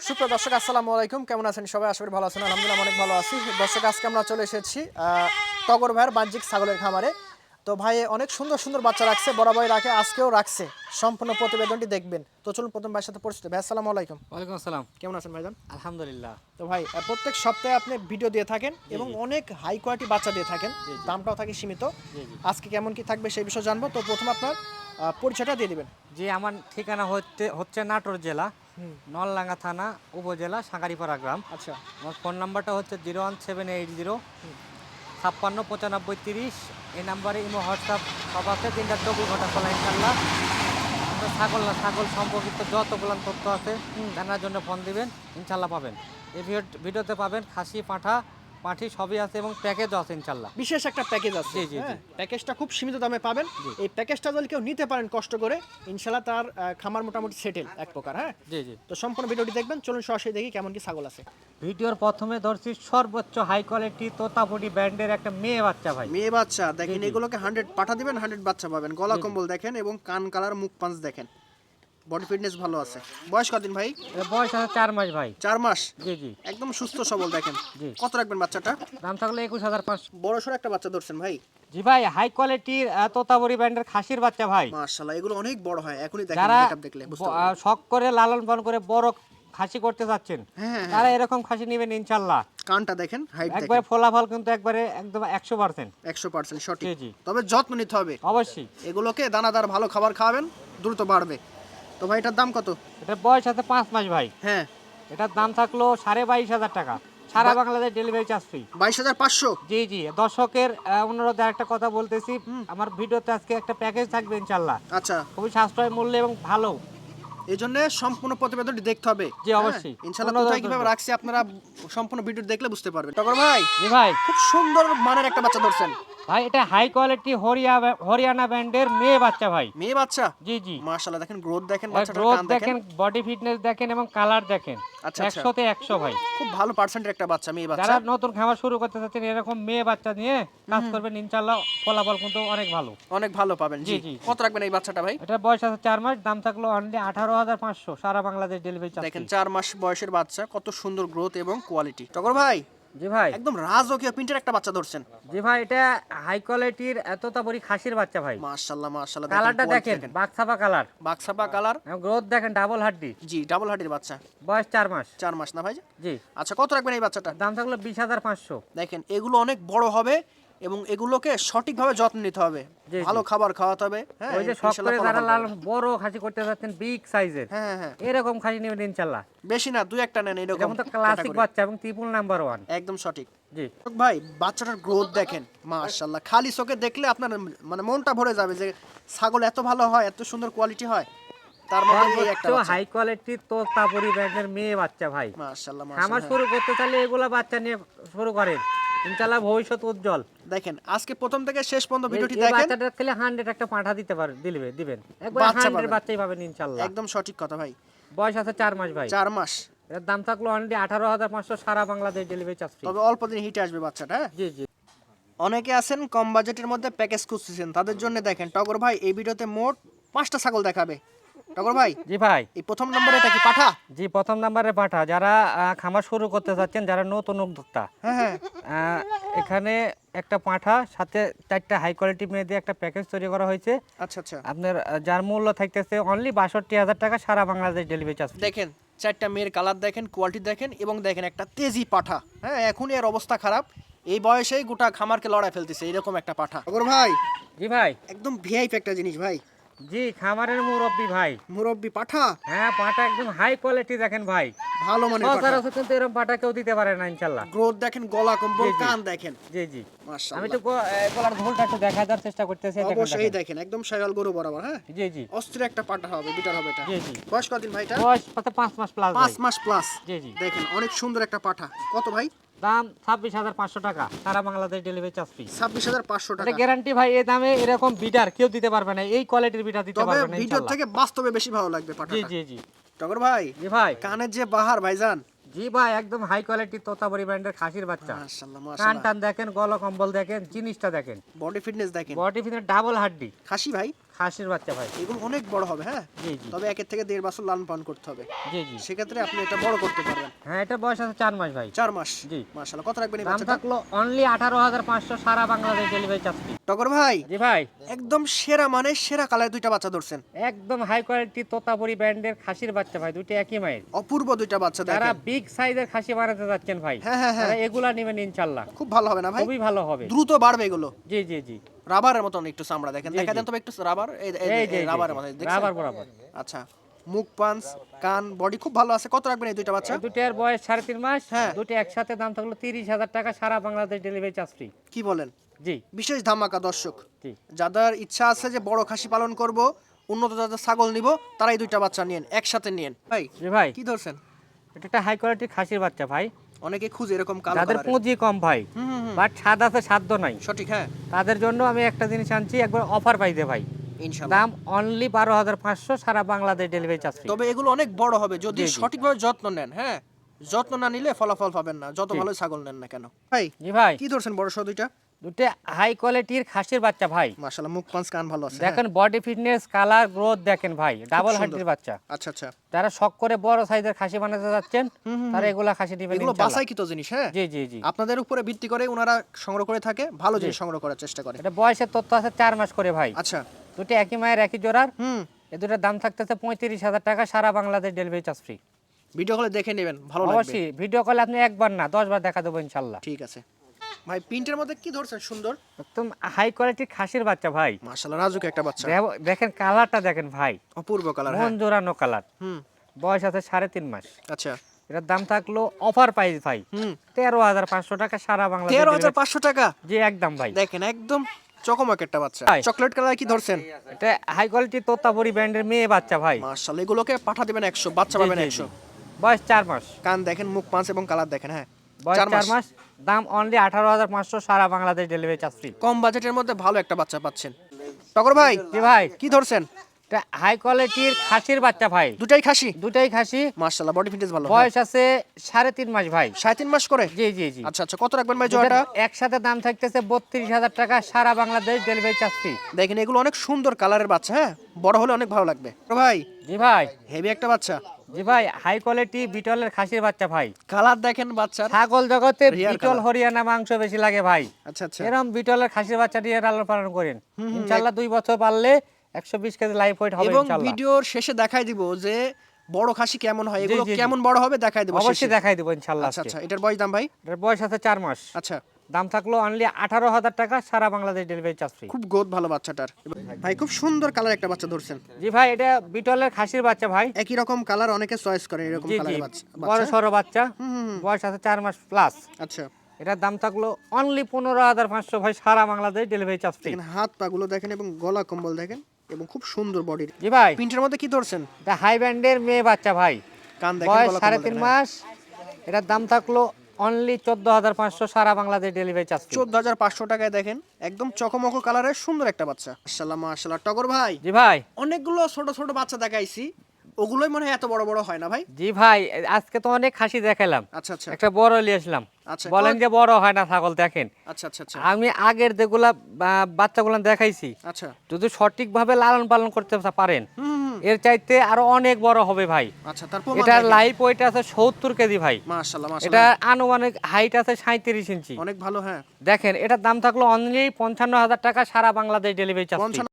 সুপ্রিয় দর্শক আসসালামু আলাইকুম, কেমন আছেন সবাই? আশা করি ভালো আছেন। আলহামদুলিল্লাহ অনেক ভালো আছি। দর্শক আজকে আমরা চলে এসেছি টগর ভাইয়ের বাহ্যিক ছাগলের খামারে। তো ভাই অনেক সুন্দর সুন্দর বাচ্চা রাখছে, বরাবরই রাখে, আজকেও রাখছে। সম্পূর্ণ প্রতিবেদনটি দেখবেন। তো চলুন প্রথম ভাইয়ের সাথে পরিচিত। ভাই আসসালামু আলাইকুম। ওয়ালাইকুম আসসালাম। কেমন আছেন ভাইজান? আলহামদুলিল্লাহ। তো ভাই প্রত্যেক সপ্তাহে আপনি ভিডিও দিয়ে থাকেন এবং অনেক হাই কোয়ালিটি বাচ্চা দিয়ে থাকেন, জি, জি। দামটাও থাকে সীমিত। জি, জি। আজকে কেমন কি থাকবে সেই বিষয়ে জানবো। তো প্রথম আপনার পরিচয়টা দিয়ে দিবেন। জি, আমার ঠিকানা হচ্ছে নাটোর জেলা, নলডাঙ্গা থানা, উপজেলা সাঁগারিপাড়া গ্রাম। আচ্ছা। আমার ফোন নাম্বারটা হচ্ছে 01780 56 95 30। এই নাম্বারে ইমো, হোয়াটসঅ্যাপ সব আছে। 3-24 ঘন্টা চলা ইনশাল্লাহ। আপনার ছাগল সম্পর্কিত যতগুলো তথ্য আছে জানার জন্য ফোন দিবেন, ইনশাল্লাহ পাবেন। এই ভিডিওতে পাবেন খাসি, পাঠি সবই আছে এবং প্যাকেজও আছে ইনশাল্লাহ। বিশেষ একটা প্যাকেজ আছে। জি, জি, জি। প্যাকেজটা খুব সীমিত দামে পাবেন। জি। এই প্যাকেজটা যদি কেউ নিতে পারেন কষ্ট করে, ইনশাআল্লাহ তার খামার মোটামুটি সেটেল এক প্রকার। হ্যাঁ, জি, জি। তো সম্পূর্ণ ভিডিওটি দেখবেন। চলুন সরাসরি দেখি কেমন কি ছাগল আছে। ভিডিওর প্রথমে ধরছি সর্বোচ্চ হাই কোয়ালিটি তোতাপুরি ব্র্যান্ডের একটা মেয়ে বাচ্চা ভাই। মেয়ে বাচ্চা দেখেন, জি, জি। এগুলোকে 100 পাঠা দিবেন, 100 বাচ্চা পাবেন। গলা জি, জি। কম্বল দেখেন এবং কান কালার, মুখ পাঁচ দেখেন, বডি ফিটনেস ভালো আছে। বয়স কতদিন ভাই? এর বয়স আছে 4 মাস ভাই। 4 মাস। জি, জি। একদম সুস্থ সবল দেখেন। জি। কত রাখবেন বাচ্চাটা? দাম থাকলে 21,500। বড় সড়ো একটা বাচ্চা ধরছেন ভাই। জি ভাই, হাই কোয়ালিটির তোতাপুরি ব্র্যান্ডের খাসির বাচ্চা ভাই। মাশাআল্লাহ, এগুলো অনেক বড় হয়। এখনই দেখেন, যারা মেকআপ দেখলে বুঝতে পারবেন। শখ করে লালন পালন করে বড় খাসি করতে চাচ্ছেন, হ্যাঁ, তারা এরকম খাসি নেবেন ইনশাল্লাহ। কানটা দেখেন, হাইট দেখেন, একবারে ফলাফল কিন্তু একবারে একদম 100%। 100% সঠিক। জি, জি। তবে যত্ন নিতে হবে। অবশ্যই। এগুলোকে দানাদার ভালো খাবার খাওয়াবেন, দ্রুত বাড়বে। তো ভাই এটার দাম কত? এটার বয়স আছে 5 মাস ভাই। হ্যাঁ, এটার দাম থাকলো 22,500 টাকা, সারা বাংলাদেশ ডেলিভারি চার্জ ফ্রি। 22,500। জি, জি। দর্শকের অনুরোধে একটা কথা বলতেছি, আমার ভিডিওতে আজকে একটা প্যাকেজ থাকবে ইনশাল্লাহ, আচ্ছা, খুবই সাশ্রয় মূল্যে এবং ভালো। এই জন্য সম্পূর্ণ প্রতিবেদনটি দেখতে হবে। জি, অবশ্যই। হ্যাঁ, ইনশাআল্লাহ কোনো কোথায় দরকার কিভাবে নেই। রাখছি আপনারা সম্পূর্ণ ভিডিও দেখলে বুঝতে পারবেন। টগর ভাই জি ভাই। খুব সুন্দর মানের একটা বাচ্চা ধরছেন। ভাই এটা হাই কোয়ালিটি হরিয়ানা ব্র্যান্ডের মেয়ে বাচ্চা ভাই। মেয়ে বাচ্চা। জি, জি। মাশাআল্লাহ, দেখেন গ্রোথ দেখেন, বাচ্চাটার গ্রোথ কান দেখেন, দেখেন। বডি ফিটনেস দেখেন এবং কালার দেখেন। আচ্ছা, আচ্ছা। 100-তে 100 ভাই। খুব ভালো পার্সেন্টের একটা বাচ্চা, মেয়ে বাচ্চা। যারা নতুন খামার শুরু করতে চাচ্ছেন এরকম মেয়ে বাচ্চা নিয়ে কাজ করবেন ইনশাল্লাহ, ফলাফল কিন্তু অনেক ভালো। অনেক ভালো পাবেন। জি, জি, জি। কত রাখবেন এই বাচ্চাটা ভাই? এটা বয়স আছে 4 মাস, দাম থাকলো অনলি 18,500, সারা বাংলাদেশ ডেলিভারি চার্জ দেখেন ফ্রি। 4 মাস বয়সের বাচ্চা, কত সুন্দর গ্রোথ এবং কোয়ালিটি। টগর ভাই জি ভাই। একদম রাজকীয় প্রিন্টের একটা বাচ্চা ধরছেন। জি ভাই, এটা হাই কোয়ালিটির তোতাপুরি খাসির বাচ্চা ভাই। মাশাআল্লাহ, মাশাআল্লাহ, কালারটা quality দেখেন, বাঘছাপা কালার বাক্সাপা কালার। এবং গ্রোথ দেখেন, ডাবল হাড্ডি। জি, ডাবল হার্টের বাচ্চা। বয়স 4 মাস। 4 মাস না ভাই? জি। আচ্ছা, কত রাখবেন এই বাচ্চাটা? দাম থাকলো 20,500। দেখেন এগুলো অনেক বড় হবে এবং এগুলোকে সঠিকভাবে যত্ন নিতে হবে, জি, জি। ভালো খাবার খাওয়াতে হবে। হ্যাঁ, ওই যে শখ ইনশাআল্লাহ করে যারা ফলাফল লাল পাবেন। বড় খাসি করতে যাচ্ছেন বিগ সাইজের, হ্যাঁ, হ্যাঁ, হ্যাঁ। এরকম খাসি নেবেন ইনশাল্লাহ। বেশি না, দুই একটা নেন এটা এরকম তো ক্লাসিক category। বাচ্চা এবং ট্রিপল নাম্বার 1। একদম সঠিক। জি। ভাই বাচ্চাটার গ্রোথ দেখেন, মাশাআল্লাহ, খালি চোখে দেখলে আপনার মানে মনটা ভরে যাবে যে ছাগল এত ভালো হয়, এত সুন্দর কোয়ালিটি হয়। তার মধ্যে এই একটা সর্বোচ্চ বাচ্চা। হাই কোয়ালিটির তোতাপুরি ব্র্যান্ডের মেয়ে বাচ্চা ভাই। মাশাআল্লাহ, খামার মাশাআল্লাহ। শুরু করতে চাইলে এগুলা বাচ্চা নিয়ে শুরু করেন, ইনশাল্লাহ ভবিষ্যৎ উজ্জ্বল। দেখেন আজকে প্রথম থেকে শেষ পর্যন্ত ভিডিওটি এই দেখেন। বাচ্চাটা খেলে 100 একটা পাঠা দিবেন একবার বাচ্চা 100 পাবেন। বাচ্চাই পাবেন ইনশাল্লাহ। একদম সঠিক কথা ভাই। বয়স আছে 4 মাস ভাই। 4 মাস। এর দাম থাকলো অনলি 18,500, সারা বাংলাদেশ ডেলিভারি চার্জ ফ্রি। তবে অল্প দিন হিটে আসবে বাচ্চাটা। হ্যাঁ, জি, জি। অনেকে আছেন কম বাজেটের মধ্যে প্যাকেজ খুঁজতেছেন, তাদের জন্য দেখেন টগর ভাই এই ভিডিওতে মোট 5টা ছাগল দেখাবে। টগর ভাই জি ভাই। এই প্রথম নম্বরে এটা কি পাঠা? জি, প্রথম নাম্বারে পাঠা। যারা খামার শুরু করতে চাচ্ছেন, যারা নতুন উদ্যোক্তা, হ্যাঁ, হ্যাঁ। এখানে একটা পাঠা সাথে 4টা হাই কোয়ালিটি মেয়ে দিয়ে একটা প্যাকেজ তৈরি করা হয়েছে। আচ্ছা, আচ্ছা। আপনার যার মূল্য থাকতেছে অনলি 62,000 টাকা, সারা বাংলাদেশ ডেলিভারি চার্জ। দেখেন 4টা মেয়ের কালার দেখেন, কোয়ালিটি দেখেন এবং দেখেন একটা তেজি পাঠা। হ্যাঁ, এখনই এর অবস্থা খারাপ, এই বয়সেই গোটা খামারকে লড়াই ফেলতেছে এরকম একটা পাঠা। টগর ভাই জি ভাই। একদম ভিআইপি একটা জিনিস ভাই, জি, খামারের মুরব্বি ভাই। মুরব্বি পাঠা, হ্যাঁ, পাটা একদম হাই কোয়ালিটি দেখেন ভাই। ভালো মানের পাঠা। সচরাচর কিন্তু এরকম পাটা কেউ দিতে পারে না ইনশাল্লাহ। গ্রোথ দেখেন, গলা কম্বল, জি, জি। কান দেখেন। জি, জি। আমি মাশাআল্লাহ, একটু গলার ঘোলটা একটু দেখার চেষ্টা করতেছি। দেখেন, অবশ্যই দেখেন। দেখেন একদম শাইওয়াল গরু বরাবর। হ্যাঁ, জি, জি। অস্থির একটা পাঠা হবে, বিটার হবে এটা। জি, জি। বয়স কতদিন ভাই এটা? বয়স 5 মাস প্লাস ভাই। 5 মাস প্লাস। জি, জি। দেখেন অনেক সুন্দর একটা পাঠা। কত ভাই? দাম 26,500 টাকা, সারা বাংলাদেশ ডেলিভারি চার্জ ফ্রি। 26,500 এটা টাকা। গ্যারান্টি ভাই, এই দামে এরকম বিডার কেউ দিতে পারবে না, এই কোয়ালিটির বিডার দিতে তবে পারবে না ভিডিও ইনশাআল্লাহ। থেকে বাস্তবে বেশি ভালো লাগবে জি, পাঠাটা। জি, জি। টগর ভাই জি ভাই। কানের যে বাহার ভাইজান, জি ভাই, একদম হাই কোয়ালিটি তোতাপুরি ব্র্যান্ডের খাসির বাচ্চা। মাশাআল্লাহ, কান মাশাআল্লাহ, টান দেখেন, গলা কম্বল দেখেন, জিনিসটা দেখেন, বডি ফিটনেস দেখেন। বডি ফিটনেস ডাবল হাড্ডি। খাসি ভাই? খাসির বাচ্চা ভাই। এগুলো অনেক বড় হবে, হ্যাঁ। জি জি তবে 1 থেকে 1.5 বছর লালন পালন করতে হবে। জি জি। সেক্ষেত্রে আপনি এটা বড় করতে পারবেন। হ্যাঁ, এটা বয়স আছে 4 মাস ভাই। 4 মাস। জি। মাশাআল্লাহ, কত রাখবেন এই দাম বাচ্চাটা? থাকলো অনলি 18,500, সারা বাংলাদেশ ডেলিভারি চার্জ ফ্রি। টগর ভাই, জি ভাই, একদম সেরা মানে সেরা কালার দুইটা বাচ্চা ধরছেন। একদম হাই কোয়ালিটি তোতাপুরি ব্র্যান্ডের খাসির বাচ্চা ভাই, দুটো একই মায়ের। অপূর্ব দুইটা বাচ্চা যারা দেখেন। বিগ সাইজের খাসি বানাতে যাচ্ছেন ভাই, হ্যাঁ, হ্যাঁ, হ্যাঁ। তারা এগুলা নেবেন ইনশাআল্লাহ। খুব ভালো হবে না ভাই? খুবই ভালো হবে। দ্রুত বাড়বে এগুলো। জি জি জি। রাবারের মতন একটু চামড়া দেখেন। জি, দেখা জি। দেন তবে একটু রাবার, এই যে রাবারের মতো দেখছেন? রাবার বরাবর। আচ্ছা, মুখ পাঞ্চ, কান, বডি খুব ভালো আছে। কত রাখবেন এই দুইটা বাচ্চা? এই দুটার বয়স 3.5 মাস। হ্যাঁ। দুটো একসাথে দাম থাকলো 30,000 টাকা, সারা বাংলাদেশ ডেলিভারি চার্জ ফ্রি। কি বলেন? জি বিশেষ ধামাকা দর্শক। জি। যাদের ইচ্ছা আছে যে বড় খাসি পালন করব, উন্নত জাতের ছাগল নিব, তারা এই দুইটা বাচ্চা নিয়েন, একসাথে নিয়েন। ভাই, জি ভাই, কি ধরছেন? এটা একটা হাই কোয়ালিটির খাসির বাচ্চা ভাই। অনেকে খুঁজে এরকম কালো যাদের কালারের। পুঁজি কম ভাই, বাট স্বাদ আছে সাধ্য নাই, সঠিক, হ্যাঁ, তাদের জন্য আমি একটা জিনিস আনছি, একবার অফার পাইতে ভাই। ইনশাআল্লাহ। দাম অনলি 12,500, সারা বাংলাদেশ ডেলিভারি চার্জ ফ্রি। তবে এগুলো অনেক বড় হবে যদি জি, জি। সঠিকভাবে যত্ন নেন, হ্যাঁ। যত্ন না নিলে ফলাফল পাবেন না, যত জি। ভালো ছাগল নেন না কেন। ভাই, জি ভাই, কি ধরছেন বড় সহ দুইটা? দুটো হাই কোয়ালিটির খাসির বাচ্চা ভাই। মাশাআল্লাহ, মুখ পাঁচ কান ভালো আছে। দেখেন বডি ফিটনেস, কালার, গ্রোথ দেখেন ভাই, ডাবল সুন্দর। হাড্ডির বাচ্চা। আচ্ছা আচ্ছা, যারা শখ করে বড় সাইজের খাসি বানাতে যাচ্ছেন, তারা এগুলা খাসি নেবেন এগুলো ইনশাআল্লাহ। বাছাই কিতো জিনিস, হ্যাঁ। জি জি জি। আপনাদের উপরে ভিত্তি করে ওনারা সংগ্রহ করে থাকে, ভালো জিনিস সংগ্রহ করার চেষ্টা করে। এটা বয়সের তথ্য আছে 4 মাস করে ভাই। আচ্ছা, দুটো একই মায়ের একই জোড়ার। হুম, এই দুটোর দাম থাকতেছে 35,000 টাকা, সারা Bangladesh delivery charge free. Video কলে দেখে নেবেন, ভালো লাগবে। অবশ্যই ভিডিও কলে আপনি একবার না 10 বার দেখা দেবো ইনশাআল্লাহ। ঠিক আছে ভাই, প্রিন্টের মধ্যে কি ধরছেন সুন্দর? একদম হাই কোয়ালিটির খাসির বাচ্চা ভাই। মাশাআল্লাহ, রাজুক একটা বাচ্চা। দেখেন কালারটা দেখেন ভাই, অপূর্ব কালার, মন হ্যাঁ। জোড়ানো কালার। হুম, বয়স আছে 3.5 মাস। আচ্ছা, এটার দাম থাকলো অফার প্রাইস ভাই, হুম, 13,500 টাকা, সারা বাংলাদেশ 13,500 টাকা। জি একদম ভাই। দেখেন একদম চকমক একটা বাচ্চা। ভাই। চকলেট কালার কি ধরছেন? এটা হাই কোয়ালিটির তোতাপুরি ব্র্যান্ডের মেয়ে বাচ্চা ভাই। মাশাআল্লাহ, এগুলোকে পাঠা দিবেন 100, বাচ্চা জি, পাবেন জি, 100। জি। বয়স 4 মাস। কান দেখেন, মুখ পাঁচ এবং কালার দেখেন, হ্যাঁ। বয়স 4 মাস। দাম অনলি 18,500, সারা বাংলাদেশ ডেলিভারি চার্জ ফ্রি। কম বাজেটের মধ্যে ভালো একটা বাচ্চা পাচ্ছেন। টগর ভাই, জি ভাই, কি ধরছেন? এটা হাই কোয়ালিটির খাসির বাচ্চা ভাই। দুটাই খাসি। দুটাই খাসি। মাশাআল্লাহ, বডি ফিটনেস ভালো। বয়স আছে 3.5 মাস ভাই। 3.5 মাস করে। জি জি জি। আচ্ছা আচ্ছা, কত রাখবেন ভাই জোড়াটা? একসাথে দাম থাকতেছে 32,000 টাকা, সারা বাংলাদেশ ডেলিভারি চার্জ ফ্রি। দেখেন এগুলো অনেক সুন্দর কালারের বাচ্চা, হ্যাঁ। বড় হলে অনেক ভালো লাগবে। টগর ভাই, জি ভাই, হেভি একটা বাচ্চা। জি ভাই, হাই কোয়ালিটি বিটলের খাসির বাচ্চা ভাই। কালার দেখেন বাচ্চার। ছাগল জগতে Rare বিটল colour। হরিয়ানা মাংস বেশি লাগে ভাই। আচ্ছা আচ্ছা, এরকম বিটলের খাসির বাচ্চা দিয়ে লালন পালন করেন, ইনশাআল্লাহ 2 বছর পারলে 120 কেজি লাইফ ওয়েট হবে এবং ইনশাআল্লাহ। ভিডিওর শেষে দেখাই দিব যে বড় খাসি কেমন হয়, এগুলো জি, জি। কেমন বড় হবে দেখাই দিব শেষে। অবশ্যই দেখাই দেব ইনশাআল্লাহ আচ্ছা আজকে। আচ্ছা, এটার বয়স দাম ভাই? এটার বয়স আছে 4 মাস। আচ্ছা, দাম থাকলো অনলি 18,000 টাকা, সারা বাংলাদেশ ডেলিভারি চার্জ ফ্রি। খুব গোদ ভালো বাচ্চাটার। ভাই, খুব সুন্দর কালার একটা বাচ্চা ধরছেন। জি ভাই, এটা বিটলের খাসির বাচ্চা ভাই। একই রকম কালার অনেকে চয়েস করে, এরকম জি জি, কালারের বাচ্চা। বড় সরো বাচ্চা। হুম। বয়স আছে 4 মাস প্লাস। আচ্ছা, এটার দাম থাকলো অনলি 15,500 ভাই, সারা বাংলাদেশ ডেলিভারি চার্জ ফ্রি। দেখেন হাত পা গুলো দেখেন এবং গলা কম্বল দেখেন এবং খুব সুন্দর বডির। জি ভাই, প্রিন্টের মধ্যে কি ধরছেন? এটা হাই ব্যান্ডের মেয়ে বাচ্চা ভাই। কান দেখেন, বয়স গলা কম্বল 3.5 দেখেন, হ্যাঁ। মাস। এটার দাম থাকলো অনলি 14,500, সারা বাংলাদেশ ডেলিভারি চার্জ ফ্রি। 14,500 টাকায় দেখেন একদম চকমক কালারের সুন্দর একটা বাচ্চা। মাশাআল্লাহ মাশাআল্লাহ। টগর ভাই, জি ভাই, অনেকগুলো ছোট ছোট বাচ্চা দেখাইছি, ওগুলোই মনে হয় এত বড় বড় হয় না ভাই? জি ভাই, আজকে তো অনেক খাসি দেখালাম, আচ্ছা আচ্ছা একটা বড় নিয়ে আসলাম। আচ্ছা, বলেন যে বড় হয় না ছাগল, দেখেন আচ্ছা আচ্ছা আচ্ছা আমি আগের যেগুলা বাচ্চাগুলো দেখাইছি, আচ্ছা, যদি সঠিকভাবে লালন পালন করতে পারেন, এর চাইতে আরো অনেক বড় হবে ভাই। আচ্ছা, তারপর এটার লাইফ ওয়েট আছে 70 কেজি ভাই। মাশাআল্লাহ এটা মাশাআল্লাহ, আনুমানিক হাইট আছে 37 ইঞ্চি। অনেক ভালো, হ্যাঁ। দেখেন এটার দাম থাকলো অনলি 55,000 টাকা, সারা বাংলাদেশ ডেলিভারি চার্জ।